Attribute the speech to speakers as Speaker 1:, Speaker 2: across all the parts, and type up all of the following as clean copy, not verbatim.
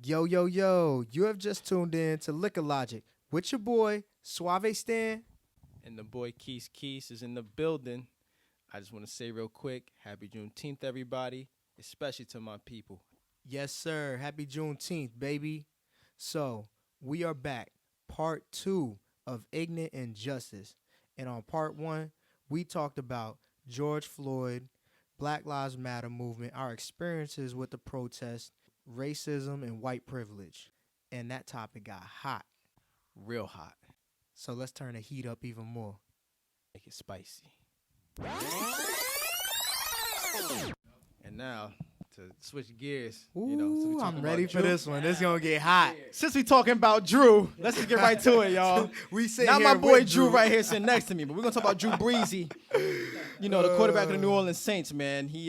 Speaker 1: Yo, yo, yo, you have just tuned in to Liquor Logic with your boy, Suavé Stan.
Speaker 2: And the boy Quis is in the building. I just want to say real quick, happy Juneteenth, everybody, especially to my people.
Speaker 1: Yes, sir. Happy Juneteenth, baby. So, we are back. Part 2 of Ignant Injustice. And on part 1, we talked about George Floyd, Black Lives Matter movement, our experiences with the protest, racism, and white privilege. And that topic got hot.
Speaker 2: Real hot.
Speaker 1: So let's turn the heat up even more.
Speaker 2: Make it spicy. And now, to switch gears,
Speaker 1: Ooh, I'm ready for this one. This gonna get hot.
Speaker 2: Since we talking about Drew, let's just get right to it, y'all.
Speaker 1: We sit
Speaker 2: Not
Speaker 1: here
Speaker 2: my boy
Speaker 1: with
Speaker 2: Drew right here sitting next to me, but we're gonna talk about Drew Breezy. The quarterback of the New Orleans Saints, man. He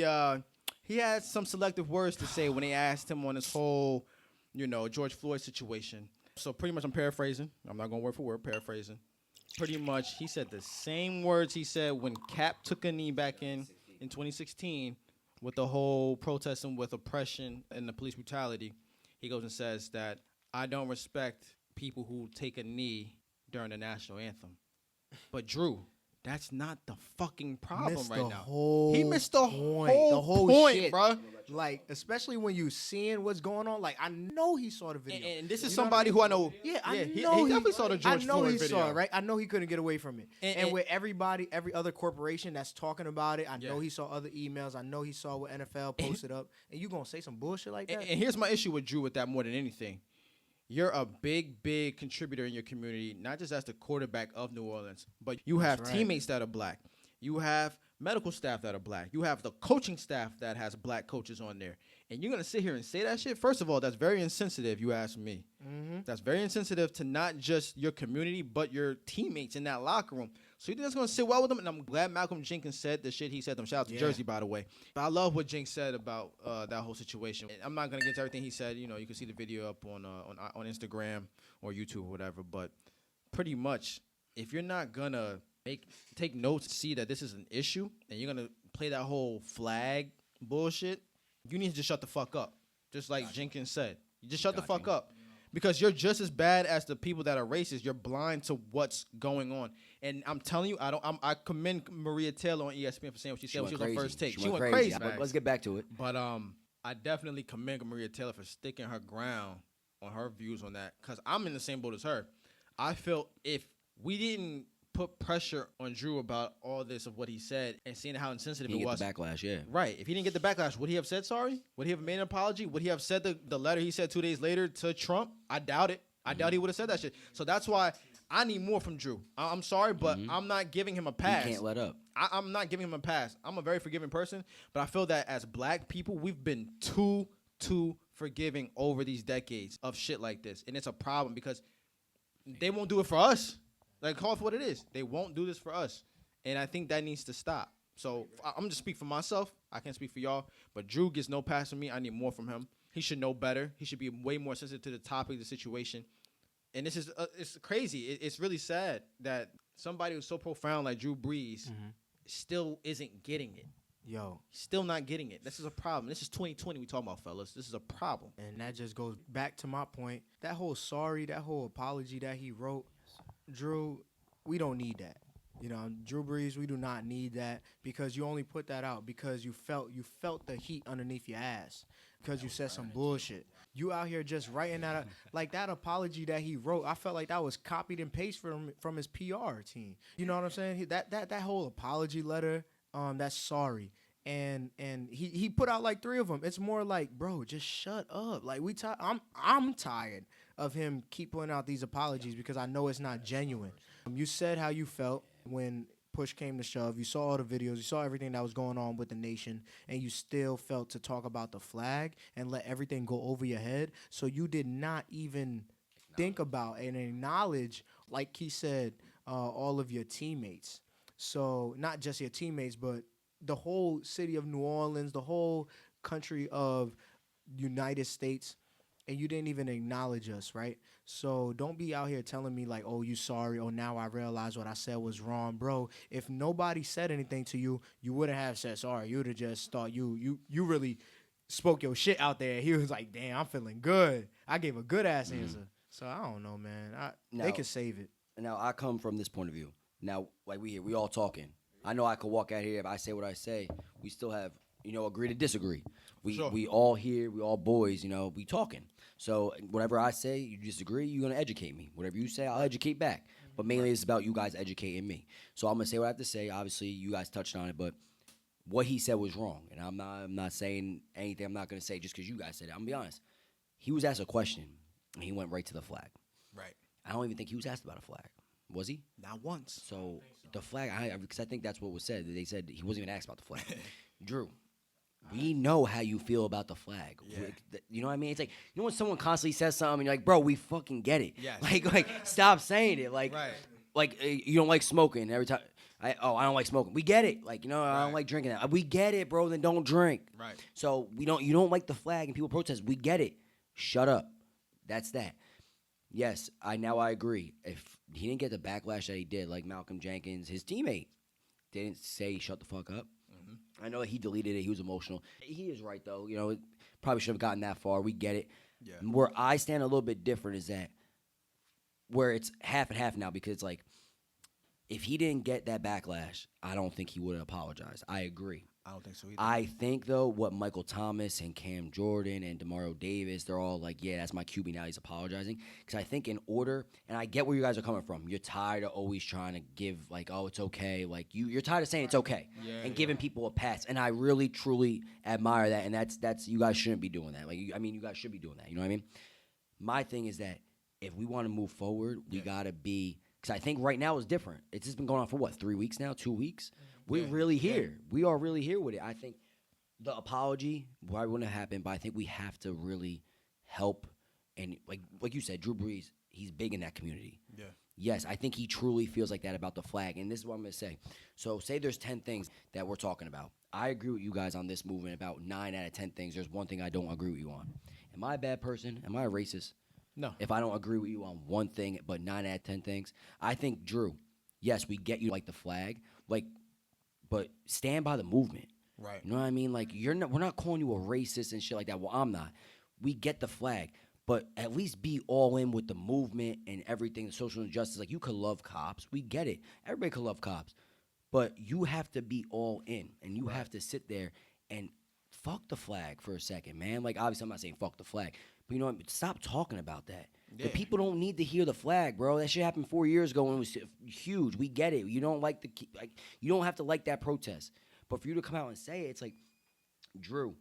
Speaker 2: had some selective words to say when they asked him on this whole, George Floyd situation. So pretty much I'm paraphrasing. I'm not going word for word, paraphrasing. Pretty much he said the same words he said when Cap took a knee back in 2016 with the whole protesting with oppression and the police brutality. He goes and says that I don't respect people who take a knee during the national anthem. But Drew, that's not the fucking problem right now. He missed the whole point,
Speaker 1: shit,
Speaker 2: bro.
Speaker 1: Like, especially when you seeing what's going on. Like, I know he saw the video.
Speaker 2: And this is somebody who I know.
Speaker 1: Yeah,
Speaker 2: He definitely saw the George Floyd video.
Speaker 1: Saw it, right? I know he couldn't get away from it. And with everybody, every other corporation that's talking about it, I know he saw other emails. I know he saw what NFL posted up. And you gonna say some bullshit like that?
Speaker 2: And here's my issue with Drew with that more than anything. You're a big contributor in your community, not just as the quarterback of New Orleans, but you have teammates that are black. You have medical staff that are black. You have the coaching staff that has black coaches on there. And you're going to sit here and say that shit? First of all, that's very insensitive, you ask me. Mm-hmm. That's very insensitive to not just your community, but your teammates in that locker room. So you think that's going to sit well with them? And I'm glad Malcolm Jenkins said the shit he said. Shout out to Jersey, by the way. But I love what Jenkins said about that whole situation. And I'm not going to get to everything he said. You can see the video up on Instagram or YouTube or whatever. But pretty much, if you're not going to take notes, see that this is an issue, and you're going to play that whole flag bullshit, you need to just shut the fuck up. Just like Jenkins said. You just shut the fuck up. Because you're just as bad as the people that are racist. You're blind to what's going on. And I'm telling you, I commend Maria Taylor on ESPN for saying what she said when she was on First Take. She went crazy.
Speaker 3: Let's get back to it.
Speaker 2: But I definitely commend Maria Taylor for sticking her ground on her views on that. Because I'm in the same boat as her. I felt if we didn't put pressure on Drew about all this of what he said and seeing how insensitive it was.
Speaker 3: He didn't get the backlash, yeah.
Speaker 2: Right. If he didn't get the backlash, would he have said sorry? Would he have made an apology? Would he have said the letter he said 2 days later to Trump? I doubt it. I doubt he would have said that shit. So that's why I need more from Drew. I'm sorry, but I'm not giving him a pass.
Speaker 3: He can't let up.
Speaker 2: I'm not giving him a pass. I'm a very forgiving person, but I feel that as black people, we've been too forgiving over these decades of shit like this. And it's a problem because they won't do it for us. Like, call it for what it is. They won't do this for us. And I think that needs to stop. So I'm just speak for myself. I can't speak for y'all. But Drew gets no pass from me. I need more from him. He should know better. He should be way more sensitive to the topic, the situation. And this is it's crazy. It's really sad that somebody who's so profound like Drew Brees still isn't getting it.
Speaker 1: Yo.
Speaker 2: Still not getting it. This is a problem. This is 2020 we talking about, fellas. This is a problem.
Speaker 1: And that just goes back to my point. That whole apology that he wrote, Drew, we don't need that. Drew Brees, we do not need that because you only put that out because you felt the heat underneath your ass because you said some bullshit. You out here just writing that like that apology that he wrote. I felt like that was copied and pasted from his PR team. You know what I'm saying? That whole apology letter, that's sorry. And he put out like 3 of them. It's more like, bro, just shut up. Like I'm tired of him keep putting out these apologies because I know it's not genuine. You said how you felt when push came to shove. You saw all the videos. You saw everything that was going on with the nation, and you still felt to talk about the flag and let everything go over your head. So you did not even think about and acknowledge, like he said, all of your teammates. So not just your teammates, but the whole city of New Orleans, the whole country of United States, and you didn't even acknowledge us, right? So don't be out here telling me like, oh, you sorry, oh, now I realize what I said was wrong. Bro, if nobody said anything to you, you wouldn't have said sorry. You would have just thought you really spoke your shit out there. He was like, damn, I'm feeling good. I gave a good ass answer. So I don't know, man. They could save it.
Speaker 3: Now I come from this point of view. Now, like we all talking. I know I could walk out here if I say what I say. We still have, agree to disagree. We all here, we all boys, we talking. So whatever I say, you disagree, you're gonna educate me. Whatever you say, I'll educate back. But mainly it's about you guys educating me. So I'm gonna say what I have to say. Obviously, you guys touched on it, but what he said was wrong. And I'm not saying anything I'm not gonna say just because you guys said it. I'm gonna be honest. He was asked a question and he went right to the flag.
Speaker 2: Right.
Speaker 3: I don't even think he was asked about a flag. Was he?
Speaker 2: Not once.
Speaker 3: So the flag, because I think that's what was said. They said he wasn't even asked about the flag. Drew, we know how you feel about the flag.
Speaker 2: Yeah.
Speaker 3: You know what I mean? It's like, when someone constantly says something and you're like, bro, we fucking get it.
Speaker 2: Yes.
Speaker 3: Like stop saying it. Like,
Speaker 2: right.
Speaker 3: Like you don't like smoking every time. I don't like smoking. We get it. Like, I don't like drinking that. We get it, bro. Then don't drink.
Speaker 2: Right.
Speaker 3: So you don't like the flag and people protest. We get it. Shut up. That's that. Yes, I agree. If he didn't get the backlash that he did, like Malcolm Jenkins, his teammate didn't say shut the fuck up. Mm-hmm. I know that he deleted it. He was emotional. He is right, though. It probably should have gotten that far. We get it.
Speaker 2: Yeah.
Speaker 3: Where I stand a little bit different is that where it's half and half now, because, like, if he didn't get that backlash, I don't think he would have apologized. I agree.
Speaker 2: I don't think so either.
Speaker 3: I think, though, what Michael Thomas and Cam Jordan and DeMario Davis, they're all like, yeah, that's my QB, now he's apologizing. Because I think in order, and I get where you guys are coming from, you're tired of always trying to give, like, oh, it's okay. Like, you're tired of saying it's okay and giving people a pass. And I really, truly admire that. And that's you guys shouldn't be doing that. Like, you guys should be doing that. You know what I mean? My thing is that if we want to move forward, we got to be, because I think right now is different. It's just been going on for, 3 weeks now, 2 weeks? We're really here. Yeah. We are really here with it. I think the apology probably wouldn't have happened, but I think we have to really help. And like you said, Drew Brees, he's big in that community. Yeah. Yes, I think he truly feels like that about the flag. And this is what I'm going to say. So say there's 10 things that we're talking about. I agree with you guys on this movement about 9 out of 10 things. There's one thing I don't agree with you on. Am I a bad person? Am I a racist?
Speaker 2: No.
Speaker 3: If I don't agree with you on one thing, but 9 out of 10 things, I think, Drew, yes, we get you like the flag, but stand by the movement.
Speaker 2: Right.
Speaker 3: You know what I mean? Like, we're not calling you a racist and shit like that. Well, I'm not. We get the flag, but at least be all in with the movement and everything, the social injustice. Like, you could love cops. We get it. Everybody could love cops. But you have to be all in, and you have to sit there and fuck the flag for a second, man. Like, obviously, I'm not saying fuck the flag, but you know what? Stop talking about that. Yeah. The people don't need to hear the flag, bro. That shit happened 4 years ago and it was huge. We get it. You don't you don't have to like that protest. But for you to come out and say it, it's like, Drew,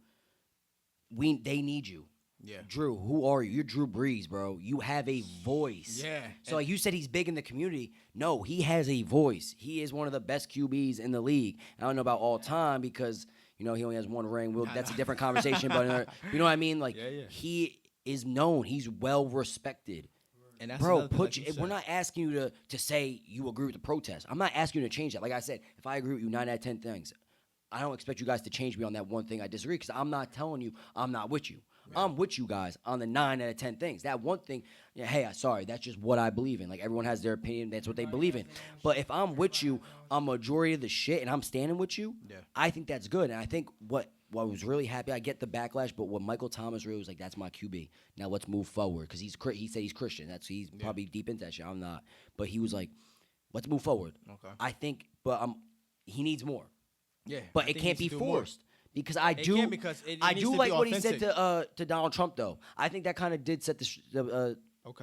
Speaker 3: they need you. Yeah. Drew, who are you? You're Drew Brees, bro. You have a voice.
Speaker 2: Yeah.
Speaker 3: So like you said, he's big in the community. No, he has a voice. He is one of the best QBs in the league. I don't know about all time because, he only has one ring. That's a different conversation. But you know what I mean? Like, he is known. He's well respected. And that's bro, we're not asking you to say you agree with the protest. I'm not asking you to change that. Like I said, if I agree with you 9 out of 10 things, I don't expect you guys to change me on that one thing I disagree, because I'm not telling you I'm not with you. Right. I'm with you guys on the 9 out of 10 things. That one thing, hey, sorry, that's just what I believe in. Like, everyone has their opinion. That's what they believe in. But if I'm with you on majority of the shit and I'm standing with you, I think that's good. And I think what was really happy, I get the backlash, but what Michael Thomas really was like, that's my QB. Now let's move forward, because he said he's Christian. He's probably deep into that shit. I'm not. But he was like, let's move forward. Okay. I think, but he needs more. Yeah. But it can't be forced. Because I do like what he said to Donald Trump, though. I think that kind of did set the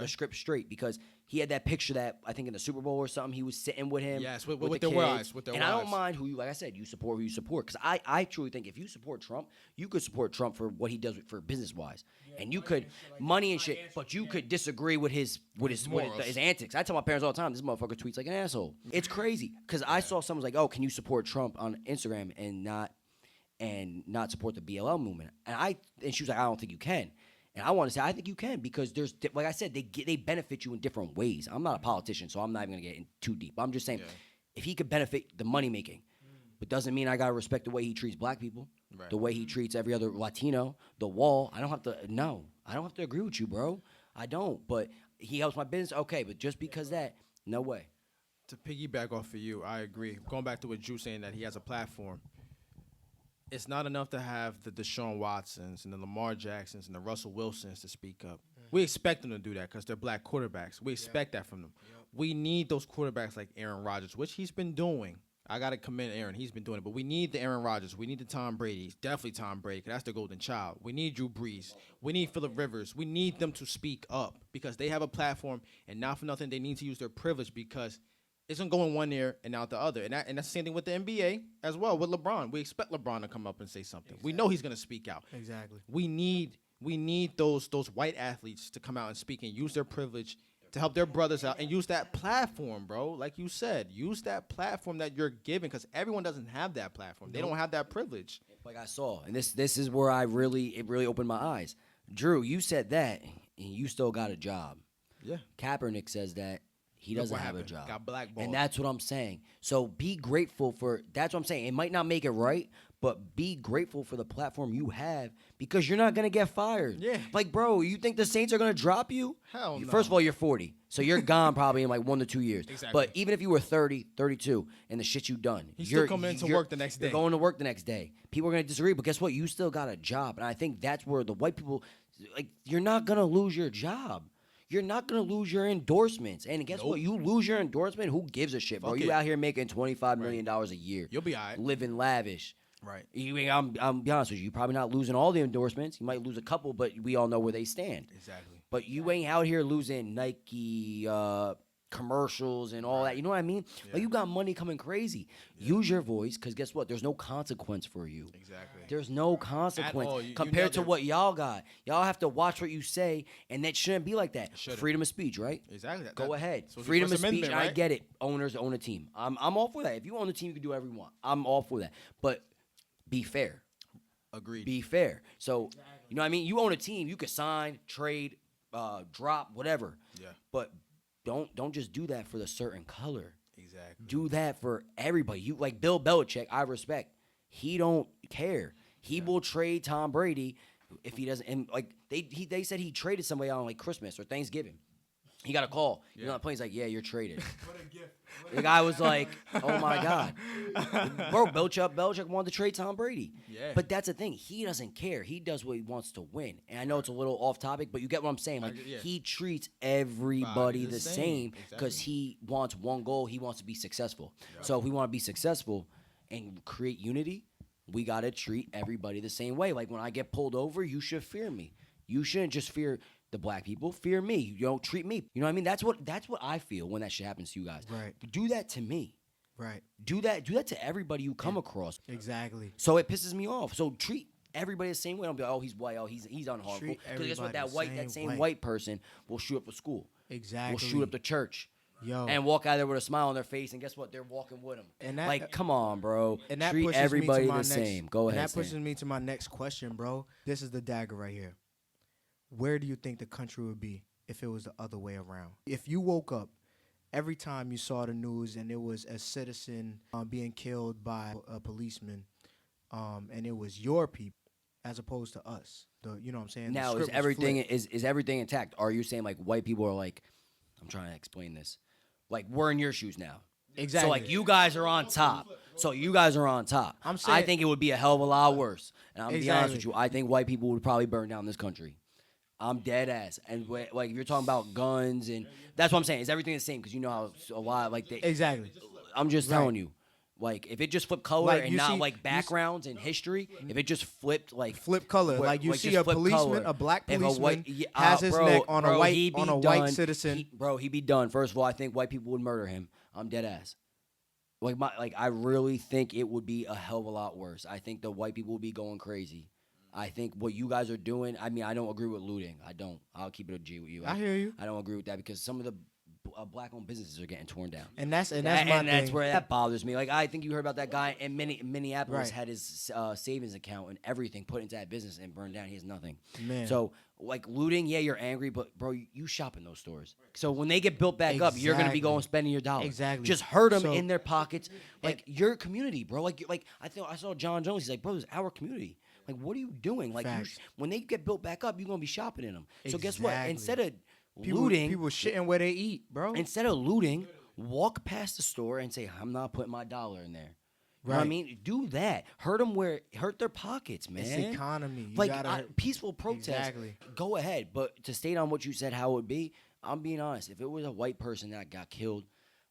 Speaker 3: script straight, because he had that picture that I think in the Super Bowl or something, he was sitting with him. Yes, with the wives. And I don't mind like I said, you support who you support. Because I truly think if you support Trump, you could support Trump for what he does for business-wise. Yeah, and you could, money and shit, but you could disagree with his antics. I tell my parents all the time, this motherfucker tweets like an asshole. It's crazy. Because I saw someone's like, oh, can you support Trump on Instagram and not support the BLM movement? And she was like, I don't think you can. And I want to say, I think you can, because there's, like I said, they benefit you in different ways. I'm not a politician, so I'm not even going to get in too deep. I'm just saying, if he could benefit the money making, but doesn't mean I got to respect the way he treats black people, the way he treats every other Latino, the wall. I don't have to agree with you, bro. I don't. But he helps my business, okay, but just because no way.
Speaker 2: To piggyback off of you, I agree. Going back to what Drew saying, that he has a platform. it's not enough to have the Deshaun Watsons and the Lamar Jacksons and the Russell Wilsons to speak up. We expect them to do that because they're black quarterbacks. We expect that from them. We need those quarterbacks like Aaron Rodgers, which he's been doing. I got to commend Aaron. He's been doing it. But we need the Aaron Rodgers. We need the Tom Brady. Definitely Tom Brady because that's the golden child. We need Drew Brees. We need Phillip Rivers. We need them to speak up because they have a platform, and not for nothing, they need to use their privilege because it's going to go in one ear and out the other. And that's the same thing with the NBA as well with LeBron. We expect LeBron to come up and say something. Exactly. We know he's going to speak out.
Speaker 1: Exactly.
Speaker 2: We need those white athletes to come out and speak and use their privilege to help their brothers out and use that platform, bro. Like you said, use that platform that you're giving because everyone doesn't have that platform. They don't have that privilege.
Speaker 3: Like I saw, and this is where it really opened my eyes. Drew, you said that, and you still got a job.
Speaker 2: Yeah.
Speaker 3: Kaepernick says that he doesn't have a job.
Speaker 2: Got blackballed.
Speaker 3: And that's what I'm saying. So be grateful for, that's what I'm saying. It might not make it right, but be grateful for the platform you have because you're not going to get fired.
Speaker 2: Yeah.
Speaker 3: Like, bro, you think the Saints are going to drop you?
Speaker 2: Hell no.
Speaker 3: First of all, you're 40. So you're gone probably in like 1 to 2 years.
Speaker 2: Exactly.
Speaker 3: But even if you were 30, 32, and the shit you've done.
Speaker 2: He's still coming into work the next day.
Speaker 3: You're going to work the next day. People are going to disagree, but guess what? You still got a job. And I think that's where the white people, like, you're not going to lose your job. You're not going to lose your endorsements. And guess what? You lose your endorsement, who gives a shit, bro? You out here making $25 million a year.
Speaker 2: You'll be all right.
Speaker 3: Living lavish.
Speaker 2: Right.
Speaker 3: I'm be honest with you. You're probably not losing all the endorsements. You might lose a couple, but we all know where they stand.
Speaker 2: Exactly.
Speaker 3: But you ain't out here losing Nike commercials and all that. You know what I mean? Yeah. Like, you got money coming crazy. Yeah. Use your voice, because guess what? There's no consequence for you.
Speaker 2: Exactly.
Speaker 3: There's no consequence compared to what y'all got. Y'all have to watch what you say, and that shouldn't be like that. Freedom of speech, right?
Speaker 2: Exactly.
Speaker 3: Go ahead. Freedom of speech, right? I get it. Owners own a team. I'm all for that. If you own a team, you can do whatever you want. I'm all for that. But be fair.
Speaker 2: Agreed.
Speaker 3: Be fair. So, you know what I mean? You own a team. You could sign, trade, drop, whatever.
Speaker 2: Yeah.
Speaker 3: But don't just do that for the certain color.
Speaker 2: Exactly.
Speaker 3: Do that for everybody. You like Bill Belichick, I respect. He don't care. He will trade Tom Brady if he doesn't. And like they said he traded somebody on like Christmas or Thanksgiving. He got a call. Yeah. You know, the plane. He's like, "Yeah, you're traded." What a gift. The guy was like, "Oh my God, bro, Belichick wanted to trade Tom Brady."
Speaker 2: Yeah.
Speaker 3: But that's the thing. He doesn't care. He does what he wants to win. And I know it's a little off topic, but you get what I'm saying. Like, he treats everybody the same because he wants one goal. He wants to be successful. Yep. So if we want to be successful and create unity, we got to treat everybody the same way. Like, when I get pulled over, you should fear me. You shouldn't just fear the black people. Fear me. You don't treat me. You know what I mean? That's what I feel when that shit happens to you guys.
Speaker 1: Right.
Speaker 3: Do that to me.
Speaker 1: Right.
Speaker 3: Do that to everybody you come across.
Speaker 1: Exactly.
Speaker 3: So it pisses me off. So treat everybody the same way. Don't be like, oh, he's white. Oh, he's unharmful. Because guess what? That same white person will shoot up a school.
Speaker 1: Exactly.
Speaker 3: Will shoot up the church.
Speaker 1: Yo.
Speaker 3: And walk out there with a smile on their face, and guess what? They're walking with them. And that, like, come on, bro.
Speaker 1: And that
Speaker 3: treat everybody the same. Go ahead.
Speaker 1: And that pushes me to my next question, bro. This is the dagger right here. Where do you think the country would be if it was the other way around? If you woke up every time you saw the news and it was a citizen being killed by a policeman, and it was your people as opposed to us, you know what I'm saying?
Speaker 3: Now, is everything intact? Are you saying like white people are like, I'm trying to explain this, like we're in your shoes now?
Speaker 1: Exactly.
Speaker 3: So like you guys are on top.
Speaker 1: I'm saying,
Speaker 3: I think it would be a hell of a lot worse. And I'm gonna be honest with you. I think white people would probably burn down this country. I'm dead ass. And like if you're talking about guns and that's what I'm saying. Is everything the same? Because you know how a lot like they,
Speaker 1: exactly.
Speaker 3: I'm just telling you. Like if it just flipped color like, and not like backgrounds and history, if it just flipped like
Speaker 1: flip color, like you see a policeman, a black policeman has his neck on a white citizen.
Speaker 3: He'd be done. First of all, I think white people would murder him. I'm dead ass. I really think it would be a hell of a lot worse. I think the white people would be going crazy. I think what you guys are doing, I mean, I don't agree with looting. I don't. I'll keep it a G with you.
Speaker 1: I hear you.
Speaker 3: I don't agree with that because some of the black-owned businesses are getting torn down.
Speaker 1: And that's
Speaker 3: where that bothers me. Like, I think you heard about that guy in Minneapolis had his savings account and everything put into that business and burned down. He has nothing. Man. So, like, looting, yeah, you're angry, but, bro, you shop in those stores. So when they get built back up, you're going to be going spending your dollars.
Speaker 1: Exactly.
Speaker 3: Just hurt them in their pockets. Like, your community, bro. Like I saw John Jones. He's like, bro, this is our community. Like, what are you doing? Like, when they get built back up, you're going to be shopping in them. So guess what? Instead of looting.
Speaker 1: People shitting where they eat, bro.
Speaker 3: Instead of looting, walk past the store and say, I'm not putting my dollar in there. You know what I mean? Do that. Hurt their pockets, man.
Speaker 1: It's economy. You
Speaker 3: Like peaceful protest.
Speaker 1: Exactly.
Speaker 3: Go ahead. But to state on what you said, how it would be, I'm being honest. If it was a white person that got killed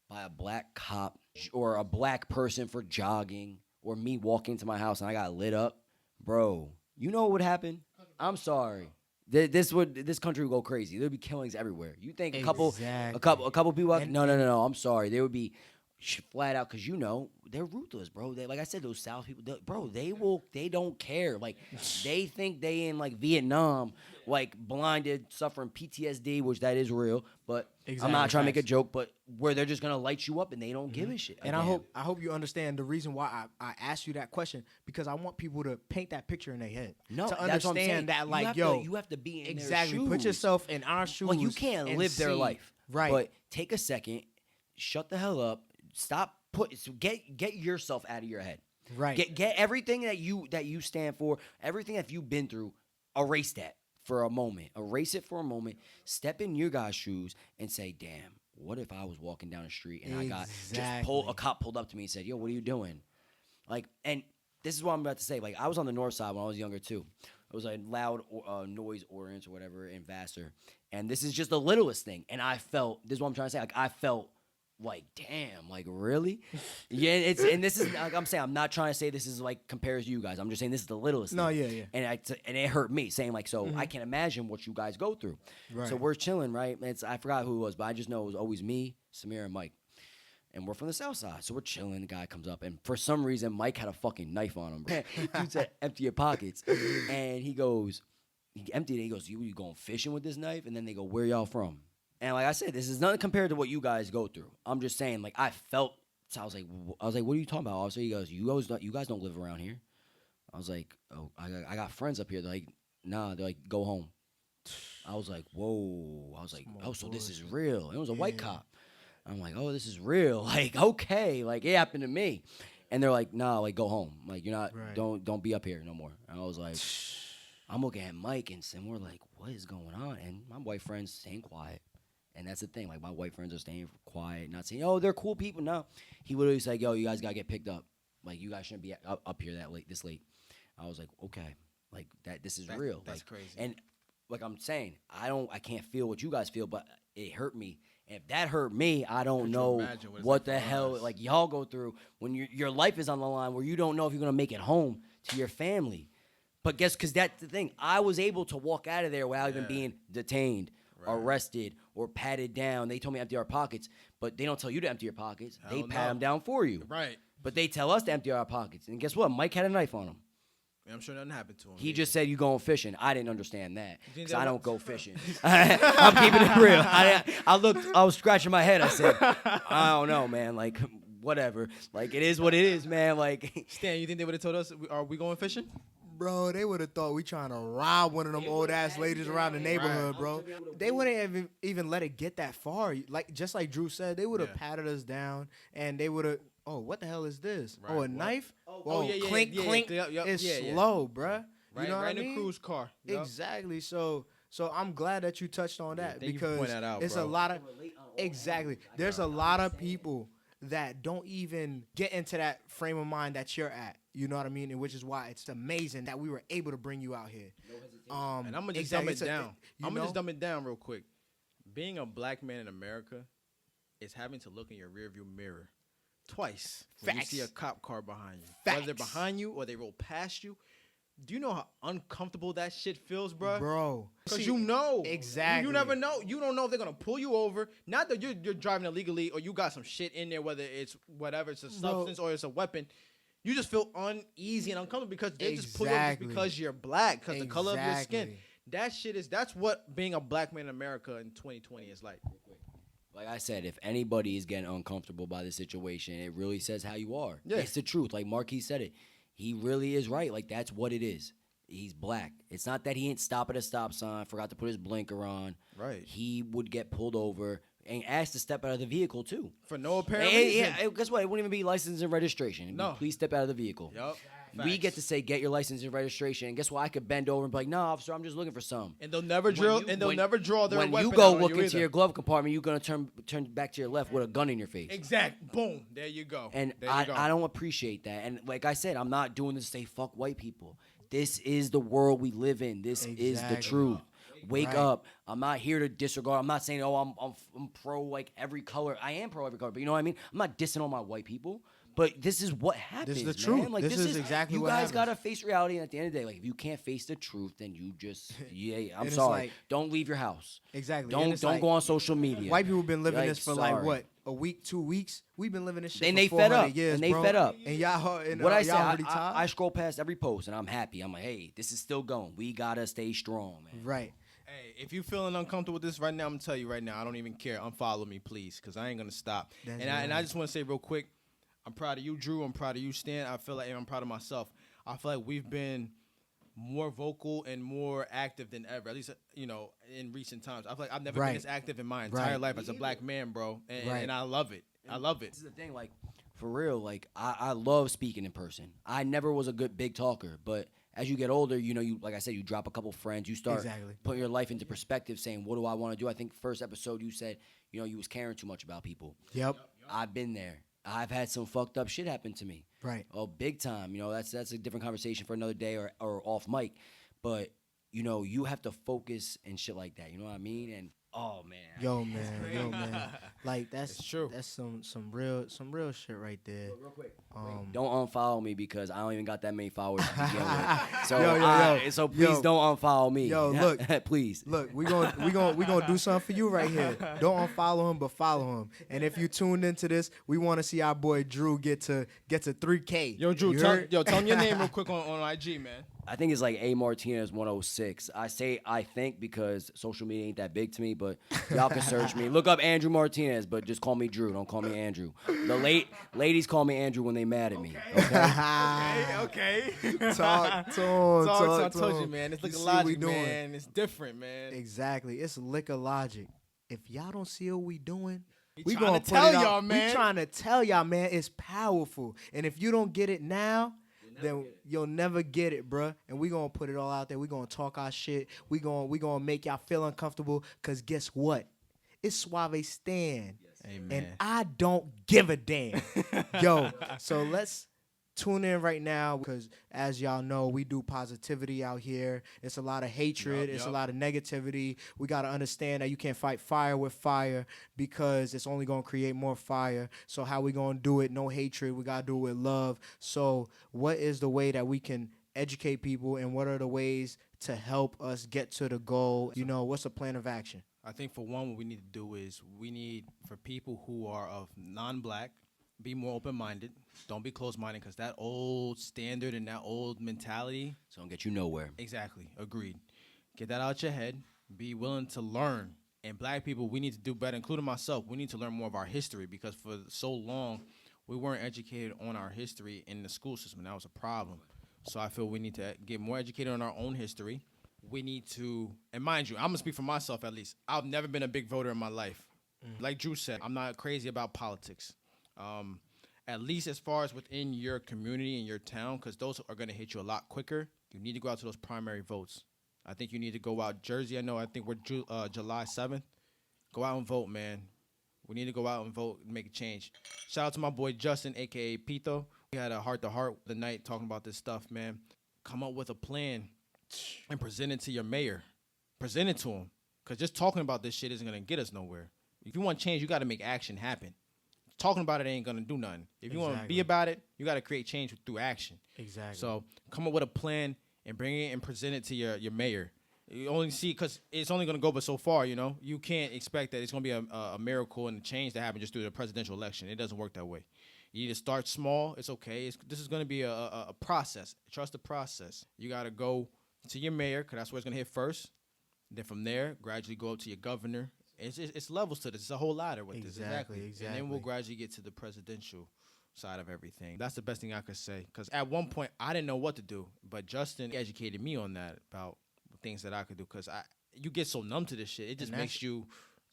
Speaker 3: by a black cop or a black person for jogging or me walking to my house and I got lit up, bro, you know what would happen? I'm sorry. This country would go crazy. There'd be killings everywhere. You think a couple people? No. I'm sorry. There would be flat out because they're ruthless, bro. Like I said, those South people, bro, they don't care. Like they think they in like Vietnam, like blinded, suffering PTSD, which that is real. But I'm not trying to make a joke, but where they're just gonna light you up and they don't give a shit.
Speaker 1: And I hope you understand the reason why I asked you that question, because I want people to paint that picture in their head.
Speaker 3: No,
Speaker 1: to
Speaker 3: that's what I'm saying.
Speaker 1: understand that, like,
Speaker 3: you have to be in their shoes.
Speaker 1: Put yourself in our shoes.
Speaker 3: Like you can't live their life,
Speaker 1: right?
Speaker 3: But take a second, shut the hell up. Stop. Get yourself out of your head.
Speaker 1: Right.
Speaker 3: Get everything that you stand for, everything that you've been through. Erase that for a moment. Erase it for a moment. Step in your guy's shoes and say, "Damn, what if I was walking down the street and a cop pulled up to me and said, 'Yo, what are you doing?'" Like, and this is what I'm about to say. Like, I was on the north side when I was younger too. It was a loud noise ordinance or whatever in Vassar, and this is just the littlest thing. And I felt, this is what I'm trying to say. Like, I felt. Like, damn, like, really? Yeah, and this is, like I'm saying, I'm not trying to say this is, like, compares to you guys. I'm just saying this is the littlest thing.
Speaker 1: Yeah.
Speaker 3: And it hurt me, saying, like, so I can imagine what you guys go through.
Speaker 1: Right.
Speaker 3: So we're chilling, right? I forgot who it was, but I just know it was always me, Samir, and Mike. And we're from the south side. So we're chilling. The guy comes up, and for some reason, Mike had a fucking knife on him, bro. Dude said, empty your pockets. And he emptied it. He goes, you going fishing with this knife? And then they go, where y'all from? And like I said, this is nothing compared to what you guys go through. I'm just saying, like, I felt. So I was like, what are you talking about? So he goes, you guys don't live around here. I was like, oh, I got friends up here. They're like, nah. They're like, go home. I was like, whoa. I was like, oh, so this is real. And it was a white cop. I'm like, oh, this is real. Like, okay, like it happened to me. And they're like, nah, like go home. Like you're not. Right. Don't be up here no more. And I was like, I'm looking at Mike and we're like, what is going on? And my white friends staying quiet. And that's the thing. Like, my white friends are staying quiet, not saying, oh, they're cool people. No. He literally said, yo, you guys got to get picked up. Like, you guys shouldn't be up here this late. I was like, okay. Like, this is real.
Speaker 2: That's
Speaker 3: like,
Speaker 2: crazy.
Speaker 3: And, like I'm saying, I can't feel what you guys feel, but it hurt me. And if that hurt me, I don't know what the hell, like, y'all go through when your life is on the line where you don't know if you're going to make it home to your family. But because that's the thing. I was able to walk out of there without even being detained. Right. Arrested or patted down. They told me to empty our pockets, but they don't tell you to empty your pockets. They pat them down for you.
Speaker 2: Right.
Speaker 3: But they tell us to empty our pockets. And guess what? Mike had a knife on him.
Speaker 2: Yeah, I'm sure nothing happened to him.
Speaker 3: He just said you going fishing. I didn't understand that because I don't go fishing. I'm keeping it real. I was scratching my head. I said, I don't know, man. Like, whatever. Like, it is what it is, man. Like,
Speaker 2: Stan, you think they would have told us, are we going fishing?
Speaker 1: Bro, they would have thought we trying to rob one of them old ass ladies around the neighborhood, bro. They wouldn't even let it get that far. Like just like Drew said, they would have patted us down and they would have. Oh, what the hell is this? Right. Oh, a knife? Clink, clink. It's slow, bruh.
Speaker 2: Right,
Speaker 1: you know what I mean?
Speaker 2: In a cruise car. Yep.
Speaker 1: Exactly. So I'm glad that you touched on that because it's
Speaker 2: bro.
Speaker 1: A lot of There's a lot of people that don't even get into that frame of mind that you're at. You know what I mean? And which is why it's amazing that we were able to bring you out here.
Speaker 2: And I'm going to just dumb it down. I'm going to just dumb it down real quick. Being a black man in America is having to look in your rearview mirror twice when you see a cop car behind you.
Speaker 1: Facts.
Speaker 2: Whether they're behind you or they roll past you. Do you know how uncomfortable that shit feels, bro?
Speaker 1: Bro.
Speaker 2: Because you know.
Speaker 1: Exactly.
Speaker 2: You never know. You don't know if they're going to pull you over. Not that you're driving illegally or you got some shit in there, whether it's whatever, it's a substance or it's a weapon. You just feel uneasy and uncomfortable because they just pull you over because you're black, because the color of your skin. That's what being a black man in America in 2020 is like.
Speaker 3: Like I said, if anybody is getting uncomfortable by the situation, it really says how you are.
Speaker 2: Yeah.
Speaker 3: It's the truth. Like Marquis said it. He really is right. Like, that's what it is. He's black. It's not that he didn't stop at a stop sign, forgot to put his blinker on.
Speaker 2: Right.
Speaker 3: He would get pulled over and asked to step out of the vehicle, too.
Speaker 2: For no apparent reason.
Speaker 3: Yeah, guess what? It wouldn't even be license and registration.
Speaker 2: No.
Speaker 3: Please step out of the vehicle.
Speaker 2: Yep.
Speaker 3: We get to say, get your license and registration. And guess what? I could bend over and be like, no, officer, I'm just looking for some.
Speaker 2: And they'll never drill. Never draw their weapon.
Speaker 3: When you go
Speaker 2: out
Speaker 3: look
Speaker 2: on
Speaker 3: into your glove compartment, you're gonna turn back to your left with a gun in your face.
Speaker 2: Exact. Boom. There you go.
Speaker 3: And I don't appreciate that. And like I said, I'm not doing this to say fuck white people. This is the world we live in. This is the truth. Wake up. I'm not here to disregard. I'm not saying, I'm pro like every color. I am pro every color, but you know what I mean? I'm not dissing all my white people. But this is what happens.
Speaker 1: This is the
Speaker 3: man.
Speaker 1: truth.
Speaker 3: Like,
Speaker 1: this is exactly what happens.
Speaker 3: You guys gotta face reality, and at the end of the day, like if you can't face the truth, then you just I'm sorry.
Speaker 1: Like,
Speaker 3: don't leave your house.
Speaker 1: Exactly.
Speaker 3: Don't go on social media.
Speaker 1: White people been living this for like what, a week, 2 weeks? We've been living this shit
Speaker 3: and
Speaker 1: for
Speaker 3: they
Speaker 1: 400
Speaker 3: fed up.
Speaker 1: years,
Speaker 3: and they
Speaker 1: bro.
Speaker 3: fed up.
Speaker 1: And y'all,
Speaker 3: what I say,
Speaker 1: I
Speaker 3: I scroll past every post, and I'm happy. I'm like, hey, this is still going. We gotta stay strong, man.
Speaker 1: Right.
Speaker 2: Hey, if you feeling uncomfortable with this right now, I'm gonna tell you right now, I don't even care. Unfollow me, please, because I ain't gonna stop. And I just want to say real quick, I'm proud of you, Drew. I'm proud of you, Stan. I feel like I'm proud of myself. I feel like we've been more vocal and more active than ever, at least, in recent times. I feel like I've never been this active in my entire life as a black man, bro. And I love it. I love it.
Speaker 3: This is the thing, like, for real, like, I love speaking in person. I never was a good big talker, but as you get older, you like I said, you drop a couple friends, you start putting your life into perspective, saying, what do I want to do? I think first episode you said, you was caring too much about people.
Speaker 1: Yep.
Speaker 3: I've been there. I've had some fucked up shit happen to me.
Speaker 1: Right.
Speaker 3: Oh, big time. That's a different conversation for another day or off mic. But, you have to focus and shit like that. You know what I mean? And oh man.
Speaker 1: Yo man. Like that's
Speaker 2: true.
Speaker 1: That's some real shit right there.
Speaker 3: Real quick. Don't unfollow me because I don't even got that many followers to begin with. So so please don't unfollow me.
Speaker 1: Yo, look,
Speaker 3: please.
Speaker 1: Look, we gonna do something for you right here. Don't unfollow him, but follow him. And if you tuned into this, we want to see our boy Drew get to 3K.
Speaker 2: Yo, Drew, tell him your name real quick on IG, man.
Speaker 3: I think it's like A Martinez 106. I say I think because social media ain't that big to me, but y'all can search me. Look up Andrew Martinez, but just call me Drew. Don't call me Andrew. The ladies call me Andrew when they mad at me.
Speaker 2: Okay.
Speaker 1: Talk to him.
Speaker 2: I told you, man. It's liquor logic, man. It's different, man.
Speaker 1: Exactly. It's liquor logic. If y'all don't see what we doing,
Speaker 2: we gonna tell y'all, man.
Speaker 1: We trying to tell y'all, man. It's powerful. And if you don't get it now, then you'll never get it, bruh. And we gonna put it all out there. We gonna talk our shit. We gonna make y'all feel uncomfortable. Cause guess what? It's Suavé Stan.
Speaker 2: Amen.
Speaker 1: And I don't give a damn. Yo, so let's tune in right now because as y'all know, we do positivity out here. It's a lot of hatred. It's a lot of negativity. We got to understand that you can't fight fire with fire because it's only going to create more fire. So how we going to do it? No hatred. We got to do it with love. So what is the way that we can educate people and what are the ways to help us get to the goal? What's the plan of action?
Speaker 2: I think for one, what we need to do is we need for people who are of non-black, be more open-minded. Don't be closed-minded because that old standard and that old mentality.
Speaker 3: So don't get you nowhere.
Speaker 2: Exactly. Agreed. Get that out your head. Be willing to learn. And black people, we need to do better, including myself. We need to learn more of our history because for so long, we weren't educated on our history in the school system. And that was a problem. So I feel we need to get more educated on our own history. We need to, and mind you, I'm going to speak for myself at least. I've never been a big voter in my life. Like Drew said, I'm not crazy about politics. At least as far as within your community and your town, because those are going to hit you a lot quicker. You need to go out to those primary votes. I think you need to go out. Jersey, I think we're July 7th. Go out and vote, man. We need to go out and vote and make a change. Shout out to my boy Justin, a.k.a. Pito. We had a heart-to-heart the night talking about this stuff, man. Come up with a plan and present it to your mayor. Present it to him. Because just talking about this shit isn't going to get us nowhere. If you want change, you got to make action happen. Talking about it ain't going to do nothing. If you want to be about it, you got to create change through action.
Speaker 1: Exactly.
Speaker 2: So come up with a plan and bring it and present it to your mayor. You only see, because it's only going to go but so far, You can't expect that it's going to be a miracle and a change that happen just through the presidential election. It doesn't work that way. You need to start small. It's okay. This is going to be a process. Trust the process. You got to go to your mayor because that's where it's going to hit first. Then from there, gradually go up to your governor. It's levels to this. It's a whole ladder with this. Exactly. And then we'll gradually get to the presidential side of everything. That's the best thing I could say. Because at one point, I didn't know what to do. But Justin educated me on that about things that I could do. Because you get so numb to this shit. It just makes you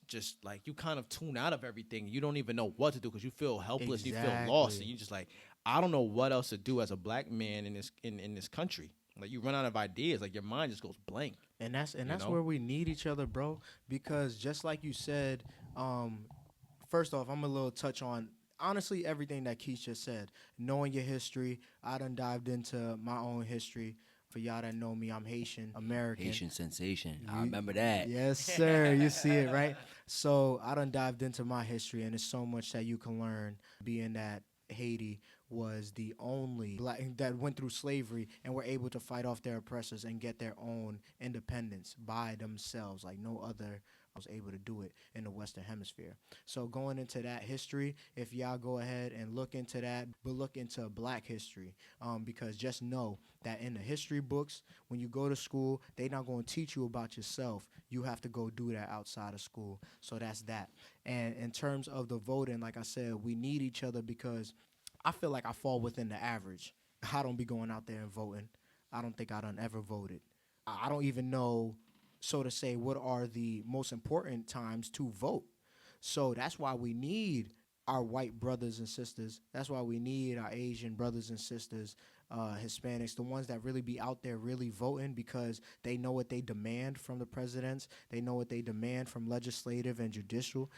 Speaker 2: just like, you kind of tune out of everything. You don't even know what to do because you feel helpless. Exactly. You feel lost. And you just like, I don't know what else to do as a black man in this country. Like, you run out of ideas. Like, your mind just goes blank.
Speaker 1: And that's where we need each other, bro. Because just like you said, first off, I'm a little touch on honestly everything that Quis just said. Knowing your history, I done dived into my own history. For y'all that know me, I'm Haitian American.
Speaker 3: Haitian sensation. I remember that.
Speaker 1: Yes, sir. You see it, right? So I done dived into my history, and there's so much that you can learn, being that Haiti was the only black that went through slavery and were able to fight off their oppressors and get their own independence by themselves, like no other was able to do it in the Western Hemisphere. So going into that history, if y'all go ahead and look into that, but look into black history, because just know that in the history books, when you go to school, they're not going to teach you about yourself. You have to go do that outside of school. So that's that. And in terms of the voting, like I said, we need each other because I feel like I fall within the average. I don't be going out there and voting. I don't think I done ever voted. I don't even know, so to say, what are the most important times to vote. So that's why we need our white brothers and sisters. That's why we need our Asian brothers and sisters, Hispanics, the ones that really be out there really voting, because they know what they demand from the presidents. They know what they demand from legislative and judicial.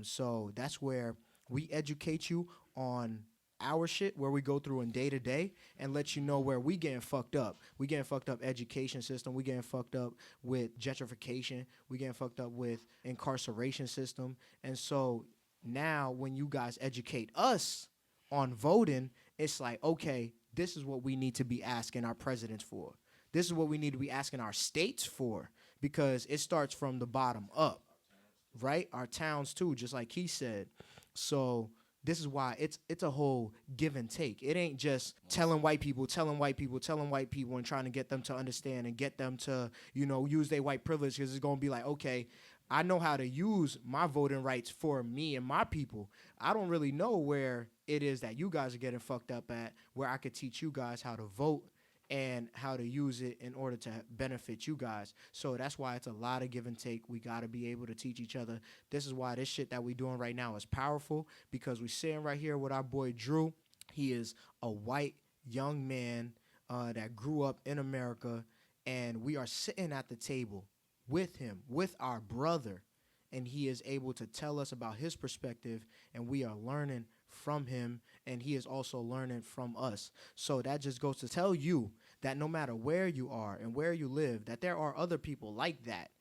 Speaker 1: So that's where we educate you on our shit, where we go through in day to day and let you know where we getting fucked up. We getting fucked up education system. We getting fucked up with gentrification. We getting fucked up with incarceration system. And so now when you guys educate us on voting, it's like, okay, this is what we need to be asking our presidents for. This is what we need to be asking our states for, because it starts from the bottom up, right? Our towns too, just like he said. So this is why it's a whole give and take. It ain't just telling white people, and trying to get them to understand and get them to, use their white privilege, because it's going to be like, okay, I know how to use my voting rights for me and my people. I don't really know where it is that you guys are getting fucked up at, where I could teach you guys how to vote and how to use it in order to benefit you guys. So that's why it's a lot of give and take. We got to be able to teach each other. This is why this shit that we doing right now is powerful, because we sitting right here with our boy Drew. He is a white young man that grew up in America, and we are sitting at the table with him, with our brother, and he is able to tell us about his perspective, and we are learning from him, and he is also learning from us. So that just goes to tell you that no matter where you are and where you live, that there are other people like that.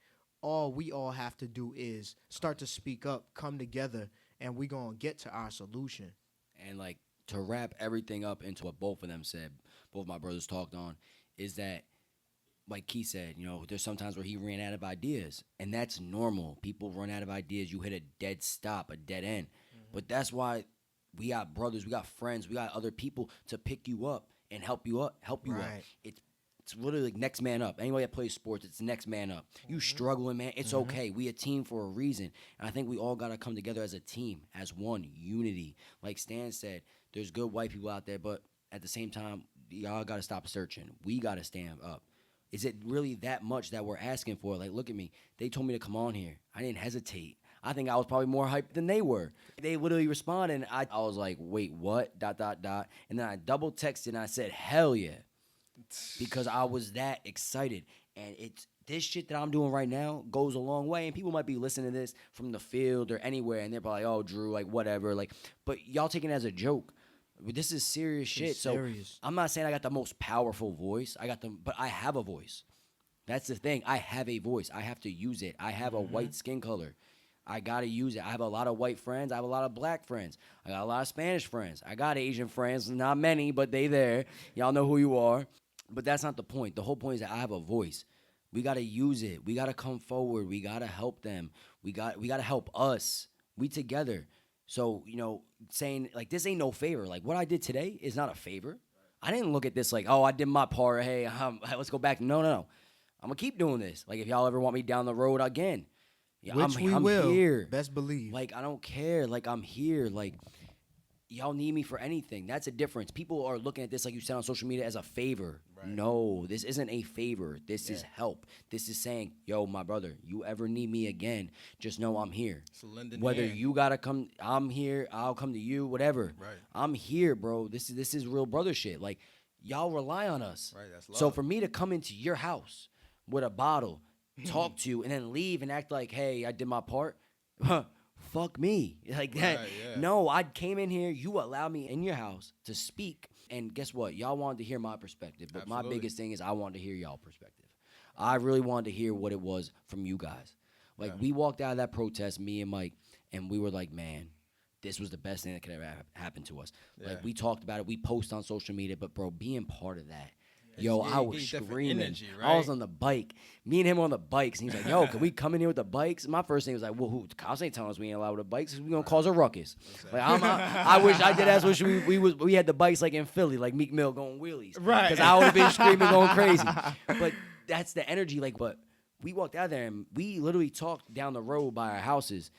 Speaker 1: All we all have to do is start to speak up, come together, and we gonna get to our solution.
Speaker 3: And like, to wrap everything up into what both of them said, both my brothers talked on, is that, like Keith said, there's sometimes where he ran out of ideas, and that's normal. People run out of ideas. You hit a dead stop, a dead end. Mm-hmm. But that's why we got brothers, we got friends, we got other people to pick you up and help you up.
Speaker 1: Right.
Speaker 3: It's literally like next man up. Anybody that plays sports, it's next man up. You struggling, man, it's okay. We a team for a reason. And I think we all got to come together as a team, as one, unity. Like Stan said, there's good white people out there, but at the same time, y'all got to stop searching. We got to stand up. Is it really that much that we're asking for? Like, look at me. They told me to come on here. I didn't hesitate. I think I was probably more hyped than they were. They literally responded, and I was like, wait, what? ... And then I double texted, and I said, hell yeah. Because I was that excited. And this shit that I'm doing right now goes a long way. And people might be listening to this from the field or anywhere, and they're probably like, oh, Drew, like, whatever. Like, but y'all taking it as a joke. This is serious shit.
Speaker 1: Serious.
Speaker 3: So I'm not saying I got the most powerful voice. But I have a voice. That's the thing. I have a voice. I have to use it. I have a white skin color. I got to use it. I have a lot of white friends. I have a lot of black friends. I got a lot of Spanish friends. I got Asian friends. Not many, but they there. Y'all know who you are. But that's not the point. The whole point is that I have a voice. We got to use it. We got to come forward. We got to help them. We got to help us. We together. So, saying, like, this ain't no favor. Like, what I did today is not a favor. I didn't look at this like, oh, I did my part. Hey, let's go back. No. I'm going to keep doing this. Like, if y'all ever want me down the road again.
Speaker 1: Yeah, Which we will.
Speaker 3: Here.
Speaker 1: Best believe.
Speaker 3: Like, I don't care. Like, I'm here. Like, y'all need me for anything. That's a difference. People are looking at this, like you said on social media, as a favor.
Speaker 2: Right.
Speaker 3: No, this isn't a favor. This is help. This is saying, yo, my brother, you ever need me again, just know I'm here. Whether you gotta come, I'm here, I'll come to you, whatever.
Speaker 2: Right.
Speaker 3: I'm here, bro. This is real brother shit. Like, y'all rely on us.
Speaker 2: Right, that's love.
Speaker 3: So for me to come into your house with a bottle, talk to you, and then leave and act like, hey, I did my part, fuck me. Like that.
Speaker 2: Right, yeah.
Speaker 3: No, I came in here, you allowed me in your house to speak, and guess what? Y'all wanted to hear my perspective, but my biggest thing is I wanted to hear y'all perspective. I really wanted to hear what it was from you guys. Like, we walked out of that protest, me and Mike, and we were like, man, this was the best thing that could ever happen to us.
Speaker 2: Yeah.
Speaker 3: Like, we talked about it, we post on social media, but bro, being part of that, yo, I was screaming.
Speaker 2: Energy, right?
Speaker 3: I was on the bike. Me and him on the bikes. And he's like, yo, can we come in here with the bikes? My first thing was like, well, who? Cops ain't telling us we ain't allowed with the bikes. We're going to cause a ruckus. Exactly. Like, I wish I did. That's wish we had the bikes like in Philly, like Meek Mill going wheelies.
Speaker 2: Right.
Speaker 3: Because I would have been screaming, going crazy. But that's the energy. Like, but we walked out there and we literally talked down the road by our houses.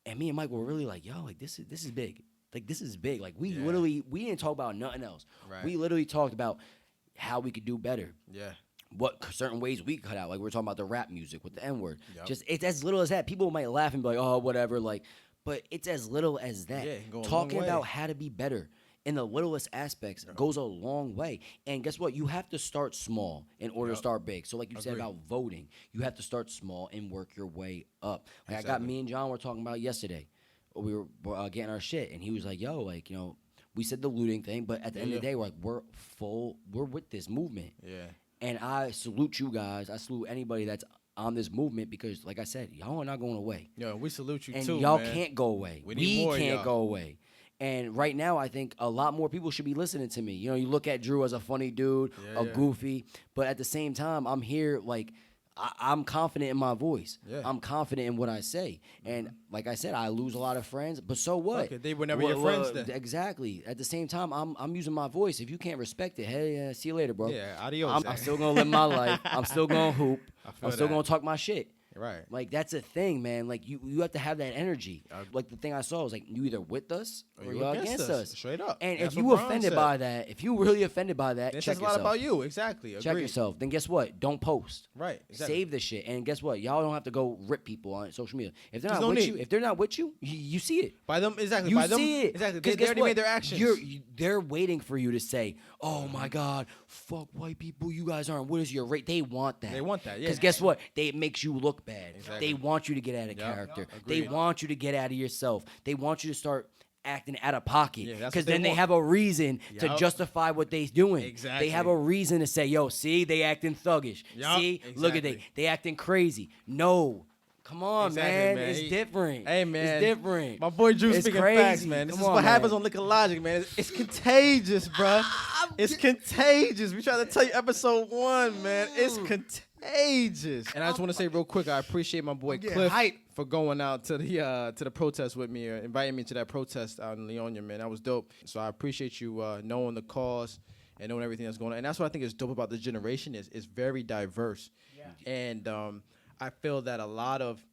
Speaker 3: And me and Mike were really like, yo, like this is big. Like, this is big. Like, we didn't talk about nothing else.
Speaker 2: Right.
Speaker 3: We literally talked about how we could do better.
Speaker 2: Yeah.
Speaker 3: What certain ways we could cut out. Like, we're talking about the rap music with the N-word.
Speaker 2: Yep.
Speaker 3: Just, it's as little as that. People might laugh and be like, oh, whatever. Like, but it's as little as that.
Speaker 2: Yeah, it can go a
Speaker 3: Talking
Speaker 2: long way.
Speaker 3: about how to be better in the littlest aspects goes a long way. And guess what? You have to start small in order to start big. So like you said about voting, you have to start small and work your way up. Like, I got me and John were talking about yesterday. We were getting our shit. And he was like, yo, like, you know, we said the looting thing, but at the end of the day, we're like, we're with this movement.
Speaker 2: Yeah.
Speaker 3: And I salute you guys. I salute anybody that's on this movement because, like I said, y'all are not going away.
Speaker 2: Yo, we salute you
Speaker 3: and
Speaker 2: too,
Speaker 3: y'all
Speaker 2: man.
Speaker 3: can't go away.
Speaker 2: We
Speaker 3: can't go away. And right now, I think a lot more people should be listening to me. You know, you look at Drew as a funny dude, goofy, but at the same time, I'm here like I'm confident in my voice. Yeah. I'm confident in what I say. And like I said, I lose a lot of friends, but so what?
Speaker 2: Okay, they were never your friends then.
Speaker 3: Exactly. At the same time, I'm using my voice. If you can't respect it, hey, see you later, bro.
Speaker 2: Yeah, adios.
Speaker 3: I'm still going to live my life. I'm still going to hoop. I'm still going to talk my shit.
Speaker 2: Right.
Speaker 3: Like, that's a thing, man. Like, you have to have that energy. Like, the thing I saw was, like, you either with us or you're against us.
Speaker 2: Straight up.
Speaker 3: And
Speaker 2: That's
Speaker 3: if you offended by that, if you really offended by that,
Speaker 2: it
Speaker 3: check
Speaker 2: says a
Speaker 3: yourself.
Speaker 2: lot about you. Exactly.
Speaker 3: Check yourself. Then guess what? Don't post.
Speaker 2: Right. Exactly.
Speaker 3: Save the shit. And guess what? Y'all don't have to go rip people on social media. If they're
Speaker 2: There's
Speaker 3: not
Speaker 2: no
Speaker 3: with
Speaker 2: need.
Speaker 3: you, if they're not with you, you see it.
Speaker 2: By them, exactly.
Speaker 3: You
Speaker 2: by them,
Speaker 3: see it.
Speaker 2: Exactly.
Speaker 3: 'Cause
Speaker 2: They already made their actions.
Speaker 3: They're waiting for you to say, "Oh my God, fuck white people. You guys aren't. What is your rate?" They want that.
Speaker 2: They want that. Yeah.
Speaker 3: Because guess what? It makes you look bad.
Speaker 2: Exactly.
Speaker 3: They want you to get out of character. They
Speaker 2: Agreed.
Speaker 3: want you to get out of yourself. They want you to start acting out of pocket.
Speaker 2: Yeah, that's
Speaker 3: Because
Speaker 2: what they
Speaker 3: then they
Speaker 2: want.
Speaker 3: have a reason to justify what they're doing.
Speaker 2: Exactly.
Speaker 3: They have a reason to say, "Yo, see, they acting thuggish.
Speaker 2: Yup,
Speaker 3: See, look at they acting crazy." No. Come on,
Speaker 2: Exactly,
Speaker 3: man.
Speaker 2: man.
Speaker 3: It's different.
Speaker 2: Hey, man.
Speaker 3: It's different.
Speaker 2: My boy Drew
Speaker 3: It's
Speaker 2: speaking
Speaker 3: crazy.
Speaker 2: facts, man. This
Speaker 3: Come
Speaker 2: is
Speaker 3: on,
Speaker 2: what happens
Speaker 3: man.
Speaker 2: on Liquor Logic, man. It's contagious, bro. It's contagious. We try to tell you episode 1, man. It's contagious. And I just want to say real quick, I appreciate my boy Cliff for going out to the protest with me, inviting me to that protest out in Leonia, man. That was dope. So I appreciate you knowing the cause and knowing everything that's going on. And that's what I think is dope about this generation is it's very diverse. Yeah. And I feel that a lot of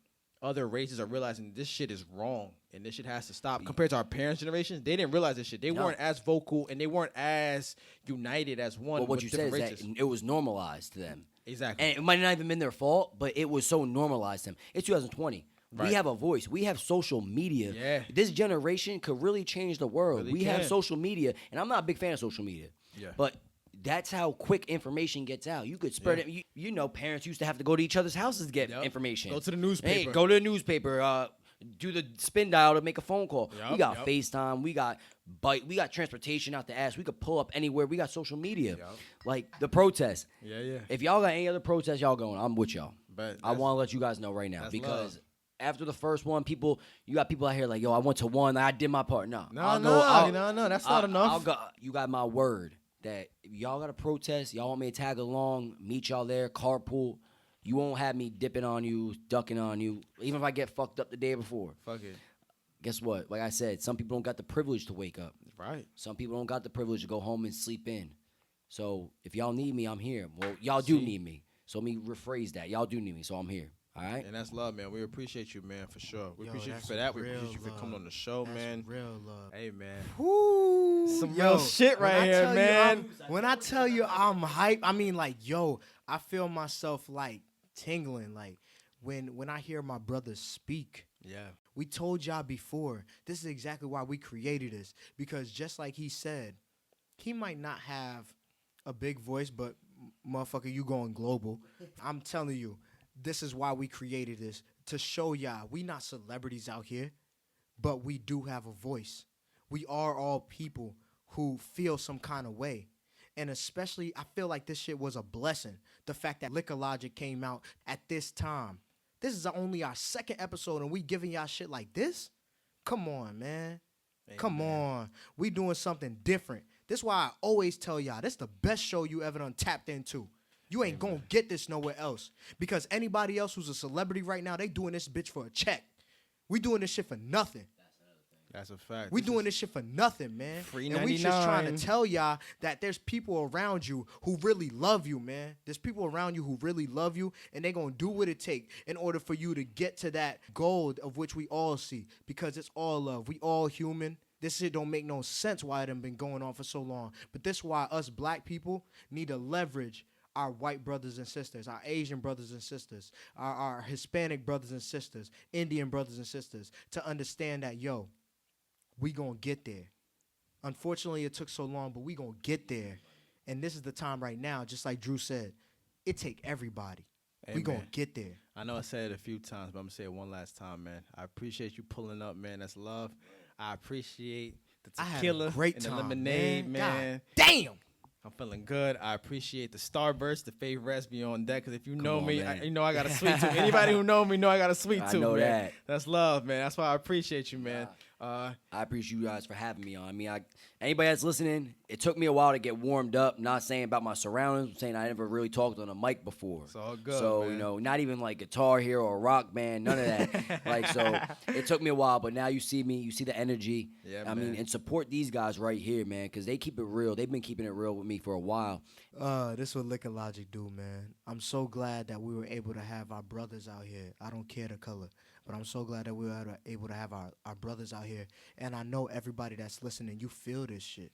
Speaker 2: other races are realizing this shit is wrong and this shit has to stop. Compared to our parents' generation, they didn't realize this shit. They weren't as vocal and they weren't as united as one.
Speaker 3: Well, what
Speaker 2: with
Speaker 3: you said
Speaker 2: different
Speaker 3: is
Speaker 2: races.
Speaker 3: that it was normalized to them.
Speaker 2: Exactly.
Speaker 3: And it might not even been their fault, but it was so normalized to them. It's 2020.
Speaker 2: Right.
Speaker 3: We have a voice. We have social media.
Speaker 2: Yeah.
Speaker 3: This generation could really change the world.
Speaker 2: Really
Speaker 3: we have
Speaker 2: can.
Speaker 3: social media, and I'm not a big fan of social media.
Speaker 2: Yeah.
Speaker 3: But that's how quick information gets out. You could spread it. You know, parents used to have to go to each other's houses to get information.
Speaker 2: Go to the newspaper.
Speaker 3: Hey, go to the newspaper. Do the spin dial to make a phone call.
Speaker 2: Yep,
Speaker 3: We got
Speaker 2: yep.
Speaker 3: FaceTime. We got we got transportation out the ass. We could pull up anywhere. We got social media.
Speaker 2: Yep.
Speaker 3: Like the protests.
Speaker 2: Yeah.
Speaker 3: If y'all got any other protests y'all going, I'm with y'all.
Speaker 2: But
Speaker 3: I want to let you guys know right now
Speaker 2: that's
Speaker 3: because
Speaker 2: love.
Speaker 3: after the first one, you got people out here like, yo, I went to one, I did my part. No,
Speaker 2: No, that's not enough.
Speaker 3: You got my word that if y'all got a protest, y'all want me to tag along, meet y'all there, carpool. You won't have me dipping on you, ducking on you, even if I get fucked up the day before.
Speaker 2: Fuck it.
Speaker 3: Guess what? Like I said, some people don't got the privilege to wake up.
Speaker 2: Right.
Speaker 3: Some people don't got the privilege to go home and sleep in. So if y'all need me, I'm here. Well, y'all do need me. So let me rephrase that. Y'all do need me, so I'm here. All right.
Speaker 2: And that's love, man. We appreciate you, man, for sure. We
Speaker 1: Yo,
Speaker 2: appreciate you
Speaker 1: that's
Speaker 2: for that. We
Speaker 1: real
Speaker 2: appreciate you for
Speaker 1: love.
Speaker 2: coming on the show,
Speaker 1: That's
Speaker 2: man.
Speaker 1: real love.
Speaker 2: Hey, man.
Speaker 1: Woo,
Speaker 2: Some
Speaker 1: yo,
Speaker 2: real shit
Speaker 1: when
Speaker 2: right
Speaker 1: I
Speaker 2: here,
Speaker 1: tell you
Speaker 2: man.
Speaker 1: when I tell you I'm hype, I mean, like, yo, I feel myself like tingling, like when I hear my brothers speak.
Speaker 2: Yeah.
Speaker 1: We told y'all before, this is exactly why we created this, because just like he said, he might not have a big voice, but motherfucker, you going global. I'm telling you, this is why we created this, to show y'all we not celebrities out here, but we do have a voice. We are all people who feel some kind of way. And especially, I feel like this shit was a blessing. The fact that Liquor Logic came out at this time. This is only our second episode and we giving y'all shit like this? Come on, man. Come on. We doing something different. This is why I always tell y'all, this the best show you ever done tapped into. You ain't gonna get this nowhere else. Because anybody else who's a celebrity right now, they doing this bitch for a check. We doing this shit for nothing.
Speaker 2: That's a fact.
Speaker 1: We doing this shit for nothing, man.
Speaker 2: Free
Speaker 1: and we just trying
Speaker 2: 99.
Speaker 1: to tell y'all that there's people around you who really love you, man. There's people around you who really love you, and they gonna do what it take in order for you to get to that goal of which we all see. Because it's all love. We all human. This shit don't make no sense why it done been going on for so long. But this is why us black people need to leverage our white brothers and sisters, our Asian brothers and sisters, our Hispanic brothers and sisters, Indian brothers and sisters, to understand that, yo, we gonna get there. Unfortunately, it took so long, but we gonna get there. And this is the time right now, just like Drew said, it take everybody. We gonna get there.
Speaker 2: I know I said it a few times, but I'm gonna say it one last time, man. I appreciate you pulling up, man. That's love. I appreciate the tequila
Speaker 1: I had a great
Speaker 2: and
Speaker 1: time,
Speaker 2: the lemonade, man.
Speaker 1: God damn.
Speaker 2: I'm feeling good. I appreciate the Starburst, the favorites be on deck. Because if you know
Speaker 3: on,
Speaker 2: me,
Speaker 3: man.
Speaker 2: you know I got a sweet tooth. Anybody who know me know I got a sweet
Speaker 3: I
Speaker 2: tooth,
Speaker 3: know
Speaker 2: man.
Speaker 3: that.
Speaker 2: That's love, man. That's why I appreciate you, man.
Speaker 3: I appreciate you guys for having me on. I mean, anybody that's listening, it took me a while to get warmed up. Not saying about my surroundings, I'm saying I never really talked on a mic before.
Speaker 2: It's all good,
Speaker 3: So,
Speaker 2: man.
Speaker 3: you know, not even like Guitar Hero or Rock Band, none of that. Like, so it took me a while, but now you see me, you see the energy.
Speaker 2: Yeah,
Speaker 3: I mean,
Speaker 2: man.
Speaker 3: and support these guys right here, man, because they keep it real. They've been keeping it real with me for a while.
Speaker 1: This is what Liquor Logic do, man. I'm so glad that we were able to have our brothers out here. I don't care the color, but I'm so glad that we were able to have our brothers out here. And I know everybody that's listening, you feel this shit.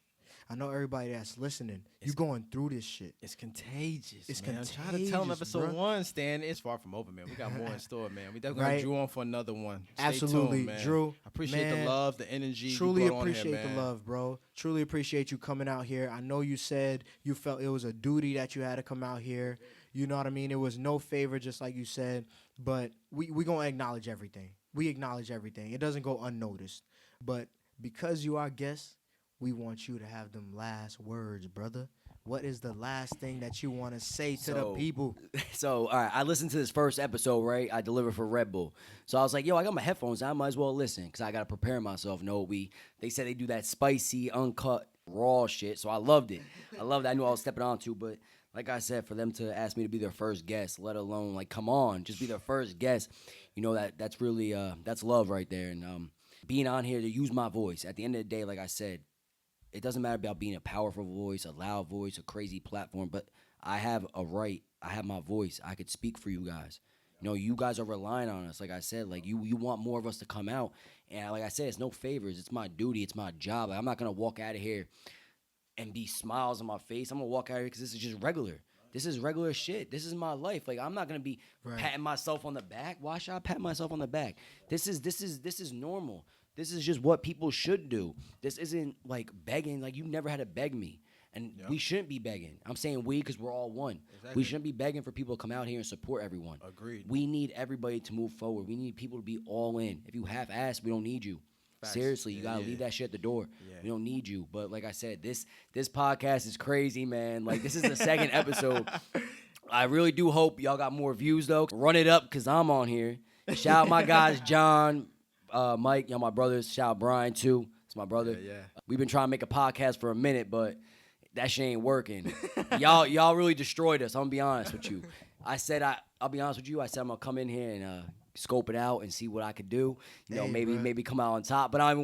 Speaker 1: I know everybody that's listening, you going through this shit.
Speaker 2: It's contagious.
Speaker 1: It's
Speaker 2: man. I'm trying to tell them
Speaker 1: contagious,
Speaker 2: episode
Speaker 1: bruh.
Speaker 2: 1, Stan. It's far from over, man. We got more in store, man. We definitely
Speaker 1: Right.
Speaker 2: got Drew on for another one. Stay
Speaker 1: Absolutely,
Speaker 2: tuned, man.
Speaker 1: Drew,
Speaker 2: I appreciate
Speaker 1: man,
Speaker 2: the love, the energy. you
Speaker 1: Truly
Speaker 2: brought on here,
Speaker 1: appreciate the
Speaker 2: man.
Speaker 1: love, bro. Truly appreciate you coming out here. I know you said you felt it was a duty that you had to come out here. You know what I mean? It was no favor, just like you said. But we going to acknowledge everything. We acknowledge everything. It doesn't go unnoticed. But because you are guests, we want you to have them last words, brother. What is the last thing that you want to say to the people?
Speaker 3: So, all right, I listened to this first episode, right? I delivered for Red Bull. So I was like, yo, I got my headphones. I might as well listen because I got to prepare myself. No, they said they do that spicy, uncut, raw shit. So I loved it. I loved it. I knew I was stepping on to, but like I said, for them to ask me to be their first guest, let alone, like, come on, just be their first guest, you know, that's really, that's love right there. And being on here to use my voice. At the end of the day, like I said, it doesn't matter about being a powerful voice, a loud voice, a crazy platform, but I have a right. I have my voice. I could speak for you guys. You know, you guys are relying on us. Like I said, like you want more of us to come out. And like I said, it's no favors. It's my duty. It's my job. Like, I'm not going to walk out of here and be smiles on my face. I'm going to walk out of here because this is just regular. This is regular shit. This is my life. Like, I'm not going to be patting myself on the back. Why should I pat myself on the back? This is normal. This is just what people should do. This isn't like begging. Like, you never had to beg me. And we shouldn't be begging. I'm saying we because we're all one. Exactly. We shouldn't be begging for people to come out here and support everyone.
Speaker 2: Agreed.
Speaker 3: We need everybody to move forward. We need people to be all in. If you half-ass, we don't need you.
Speaker 2: Facts.
Speaker 3: Seriously, you got to leave that shit at the door.
Speaker 2: Yeah.
Speaker 3: We don't need you. But like I said, this podcast is crazy, man. Like, this is the second episode. I really do hope y'all got more views, though. Run it up because I'm on here. Shout out my guys, John, Mike, y'all my brothers. Shout out Brian, too. It's my brother.
Speaker 2: Yeah.
Speaker 3: We've been trying to make a podcast for a minute, but that shit ain't working. y'all really destroyed us. I'm going to be honest with you. I'll be honest with you. I said I'm going to come in here and scope it out and see what I could do. You know,
Speaker 1: Hey,
Speaker 3: maybe come out on top. But I don't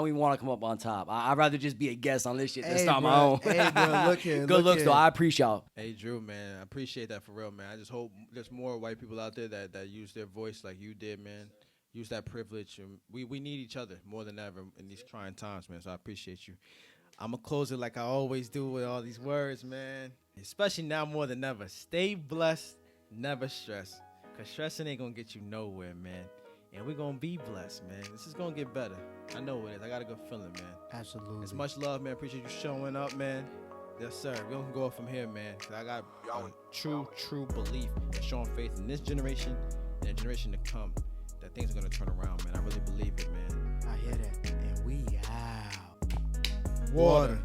Speaker 3: even want to come up on top. I'd rather just be a guest on this shit than
Speaker 1: Hey,
Speaker 3: start
Speaker 1: bro.
Speaker 3: my own.
Speaker 1: Hey, bro, look here.
Speaker 3: Good looks though. I appreciate y'all.
Speaker 2: Hey, Drew, man, I appreciate that for real, man. I just hope there's more white people out there that use their voice like you did, man. Use that privilege. And we need each other more than ever in these trying times, man. So I appreciate you. I'm going to close it like I always do with all these words, man. Especially now more than ever. Stay blessed, never stress. Because stressing ain't going to get you nowhere, man. And we're going to be blessed, man. This is going to get better. I know it is. I got a good feeling, man.
Speaker 1: Absolutely.
Speaker 2: It's much love, man. Appreciate you showing up, man. Yes, sir. We're going to go from here, man. 'Cause I got a true belief and strong faith in this generation and the generation to come that things are going to turn around, man. I really believe it, man.
Speaker 1: I hear that. And we out. Water.